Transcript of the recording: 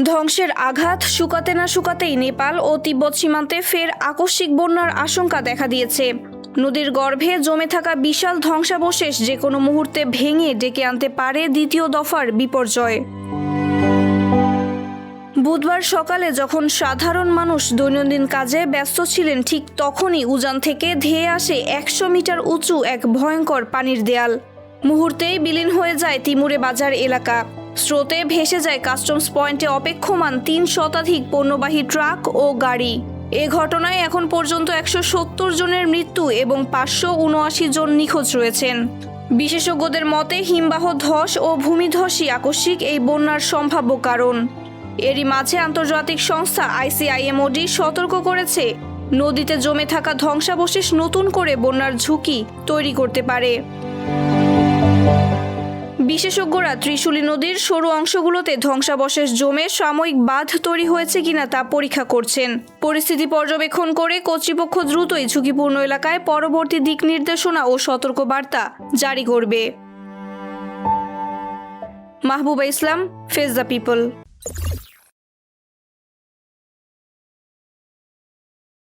ধ্বংসের আঘাত শুকাতে না শুকাতেই নেপাল ও তিব্বত সীমান্তে ফের আকস্মিক বন্যার আশঙ্কা দেখা দিয়েছে। নদীর গর্ভে জমে থাকা বিশাল ধ্বংসাবশেষ যে কোনো মুহূর্তে ভেঙে ডেকে আনতে পারে দ্বিতীয় দফার বিপর্যয়। বুধবার সকালে যখন সাধারণ মানুষ দৈনন্দিন কাজে ব্যস্ত ছিলেন, ঠিক তখনই উজান থেকে ধেয়ে আসে 100 মিটার উঁচু এক ভয়ঙ্কর পানির দেয়াল। মুহূর্তেই বিলীন হয়ে যায় তিমুরে বাজার এলাকা। স্রোতে ভেসে যায় কাস্টমস পয়েন্টে অপেক্ষমান 3 শতাধিক পণ্যবাহী ট্রাক ও গাড়ি। এ ঘটনায় এখন পর্যন্ত 170 জনের মৃত্যু এবং 579 জন নিখোঁজ রয়েছেন। বিশেষজ্ঞদের মতে হিমবাহ ধস ও ভূমিধসই আকস্মিক এই বন্যার সম্ভাব্য কারণ। এরই মাঝে আন্তর্জাতিক সংস্থা ICIMOD সতর্ক করেছে, নদীতে জমে থাকা ধ্বংসাবশেষ নতুন করে বন্যার ঝুঁকি তৈরি করতে পারে। বিশেষজ্ঞরা ত্রিশুলী নদীর সরু অংশগুলোতে ধ্বংসাবশেষ জমে সাময়িক বাঁধ তৈরি হয়েছে কিনা তা পরীক্ষা করছেন। পরিস্থিতি পর্যবেক্ষণ করে কর্তৃপক্ষ দ্রুতই ঝুঁকিপূর্ণ এলাকায় পরবর্তী দিক নির্দেশনা ও সতর্কবার্তা জারি করবে। মাহবুবা ইসলাম, ফেস দ্য পিপল।